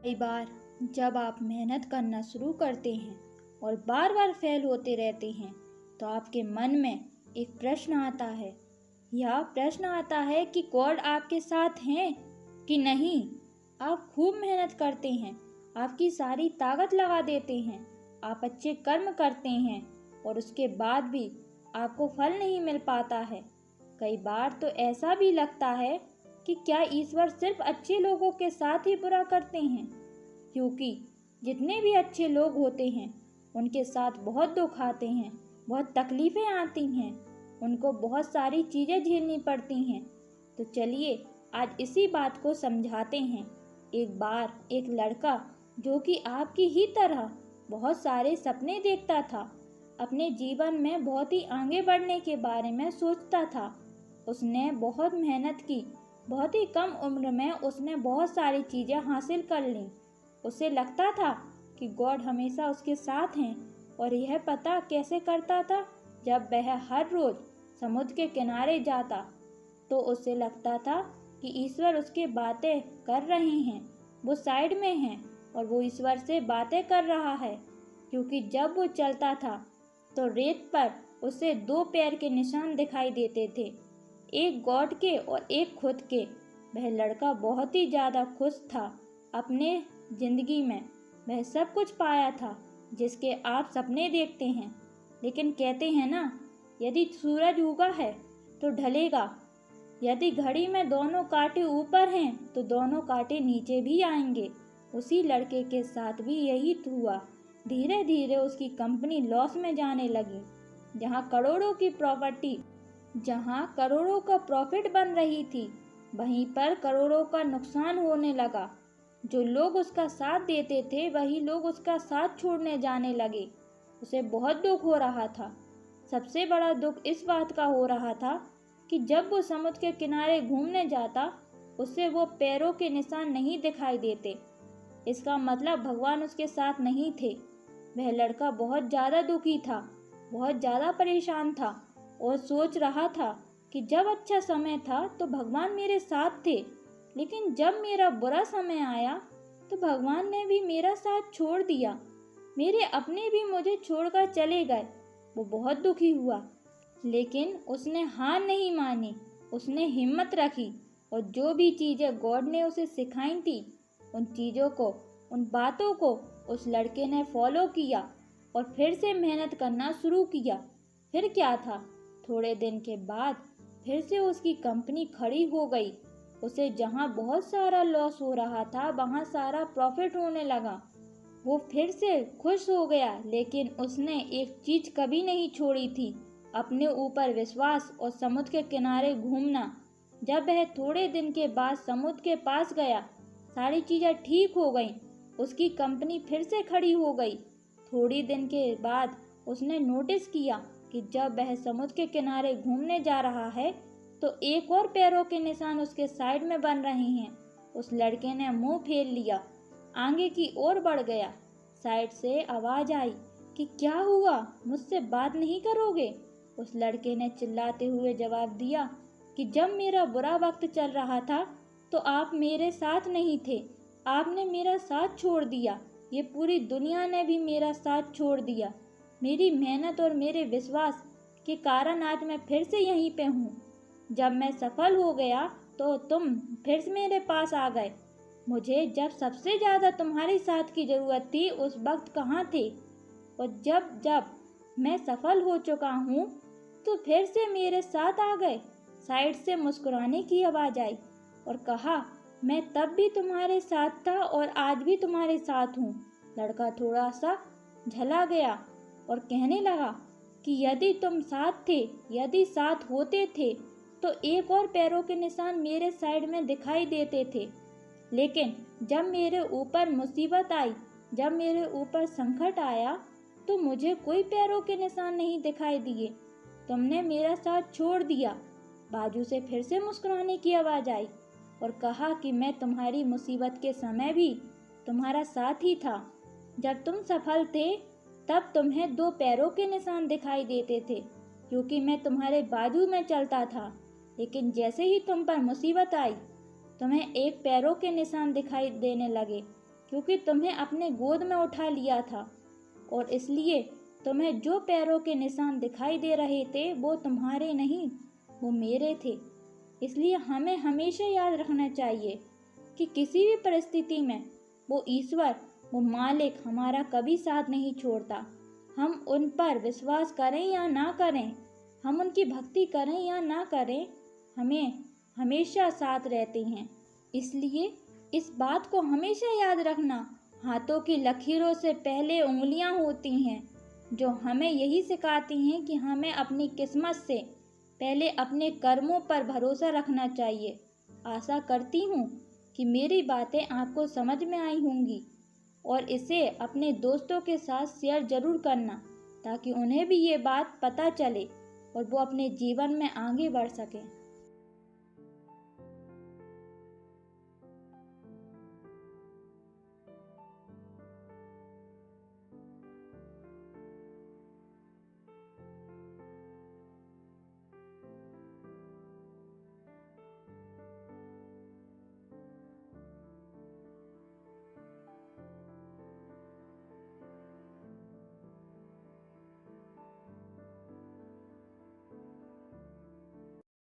कई बार जब आप मेहनत करना शुरू करते हैं और बार बार फेल होते रहते हैं तो आपके मन में एक प्रश्न आता है। यह प्रश्न आता है कि गॉड आपके साथ हैं कि नहीं। आप खूब मेहनत करते हैं, आपकी सारी ताकत लगा देते हैं, आप अच्छे कर्म करते हैं और उसके बाद भी आपको फल नहीं मिल पाता है। कई बार तो ऐसा भी लगता है कि क्या ईश्वर सिर्फ अच्छे लोगों के साथ ही बुरा करते हैं, क्योंकि जितने भी अच्छे लोग होते हैं उनके साथ बहुत दुख आते हैं, बहुत तकलीफ़ें आती हैं, उनको बहुत सारी चीज़ें झेलनी पड़ती हैं। तो चलिए आज इसी बात को समझाते हैं। एक बार एक लड़का जो कि आपकी ही तरह बहुत सारे सपने देखता था, अपने जीवन में बहुत ही आगे बढ़ने के बारे में सोचता था। उसने बहुत मेहनत की, बहुत ही कम उम्र में उसने बहुत सारी चीज़ें हासिल कर लीं। उसे लगता था कि गॉड हमेशा उसके साथ हैं और यह पता कैसे करता था, जब वह हर रोज़ समुद्र के किनारे जाता तो उसे लगता था कि ईश्वर उसके बातें कर रहे हैं, वो साइड में हैं और वो ईश्वर से बातें कर रहा है। क्योंकि जब वो चलता था तो रेत पर उसे दो पैर के निशान दिखाई देते थे, एक गॉड के और एक खुद के। वह लड़का बहुत ही ज़्यादा खुश था अपने ज़िंदगी में। वह सब कुछ पाया था जिसके आप सपने देखते हैं। लेकिन कहते हैं ना, यदि सूरज उगा है तो ढलेगा, यदि घड़ी में दोनों कांटे ऊपर हैं तो दोनों कांटे नीचे भी आएंगे। उसी लड़के के साथ भी यही हुआ। धीरे धीरे उसकी कंपनी लॉस में जाने लगी। जहाँ करोड़ों की प्रॉपर्टी, जहाँ करोड़ों का प्रॉफिट बन रही थी, वहीं पर करोड़ों का नुकसान होने लगा। जो लोग उसका साथ देते थे वही लोग उसका साथ छोड़ने जाने लगे। उसे बहुत दुख हो रहा था। सबसे बड़ा दुख इस बात का हो रहा था कि जब वो समुद्र के किनारे घूमने जाता उसे वो पैरों के निशान नहीं दिखाई देते। इसका मतलब भगवान उसके साथ नहीं थे। वह लड़का बहुत ज़्यादा दुखी था, बहुत ज़्यादा परेशान था और सोच रहा था कि जब अच्छा समय था तो भगवान मेरे साथ थे, लेकिन जब मेरा बुरा समय आया तो भगवान ने भी मेरा साथ छोड़ दिया, मेरे अपने भी मुझे छोड़कर चले गए। वो बहुत दुखी हुआ, लेकिन उसने हार नहीं मानी। उसने हिम्मत रखी और जो भी चीज़ें गॉड ने उसे सिखाई थी उन चीज़ों को, उन बातों को उस लड़के ने फॉलो किया और फिर से मेहनत करना शुरू किया। फिर क्या था, थोड़े दिन के बाद फिर से उसकी कंपनी खड़ी हो गई। उसे जहाँ बहुत सारा लॉस हो रहा था वहाँ सारा प्रॉफिट होने लगा। वो फिर से खुश हो गया, लेकिन उसने एक चीज़ कभी नहीं छोड़ी थी, अपने ऊपर विश्वास और समुद्र के किनारे घूमना। जब वह थोड़े दिन के बाद समुद्र के पास गया, सारी चीज़ें ठीक हो गईं, उसकी कंपनी फिर से खड़ी हो गई। थोड़ी दिन के बाद उसने नोटिस किया कि जब वह समुद्र के किनारे घूमने जा रहा है तो एक और पैरों के निशान उसके साइड में बन रहे हैं। उस लड़के ने मुंह फेर लिया, आगे की ओर बढ़ गया। साइड से आवाज़ आई कि क्या हुआ, मुझसे बात नहीं करोगे? उस लड़के ने चिल्लाते हुए जवाब दिया कि जब मेरा बुरा वक्त चल रहा था तो आप मेरे साथ नहीं थे, आपने मेरा साथ छोड़ दिया, ये पूरी दुनिया ने भी मेरा साथ छोड़ दिया। मेरी मेहनत और मेरे विश्वास के कारण आज मैं फिर से यहीं पे हूँ। जब मैं सफल हो गया तो तुम फिर से मेरे पास आ गए। मुझे जब सबसे ज़्यादा तुम्हारे साथ की ज़रूरत थी उस वक्त कहाँ थे? और जब जब मैं सफल हो चुका हूँ तो फिर से मेरे साथ आ गए। साइड से मुस्कुराने की आवाज़ आई और कहा, मैं तब भी तुम्हारे साथ था और आज भी तुम्हारे साथ हूँ। लड़का थोड़ा सा झला गया और कहने लगा कि यदि तुम साथ थे, यदि साथ होते थे तो एक और पैरों के निशान मेरे साइड में दिखाई देते थे। लेकिन जब मेरे ऊपर मुसीबत आई, जब मेरे ऊपर संकट आया तो मुझे कोई पैरों के निशान नहीं दिखाई दिए। तुमने मेरा साथ छोड़ दिया। बाजू से फिर से मुस्कुराने की आवाज़ आई और कहा कि मैं तुम्हारी मुसीबत के समय भी तुम्हारा साथ ही था। जब तुम सफल थे तब तुम्हें दो पैरों के निशान दिखाई देते थे, क्योंकि मैं तुम्हारे बाजू में चलता था। लेकिन जैसे ही तुम पर मुसीबत आई तुम्हें एक पैरों के निशान दिखाई देने लगे, क्योंकि तुम्हें अपने गोद में उठा लिया था, और इसलिए तुम्हें जो पैरों के निशान दिखाई दे रहे थे वो तुम्हारे नहीं, वो मेरे थे। इसलिए हमें हमेशा याद रखना चाहिए कि किसी भी परिस्थिति में वो ईश्वर, वो मालिक हमारा कभी साथ नहीं छोड़ता। हम उन पर विश्वास करें या ना करें, हम उनकी भक्ति करें या ना करें, हमें हमेशा साथ रहते हैं। इसलिए इस बात को हमेशा याद रखना, हाथों की लकीरों से पहले उंगलियां होती हैं, जो हमें यही सिखाती हैं कि हमें अपनी किस्मत से पहले अपने कर्मों पर भरोसा रखना चाहिए। आशा करती हूँ कि मेरी बातें आपको समझ में आई होंगी, और इसे अपने दोस्तों के साथ शेयर ज़रूर करना, ताकि उन्हें भी ये बात पता चले और वो अपने जीवन में आगे बढ़ सकें।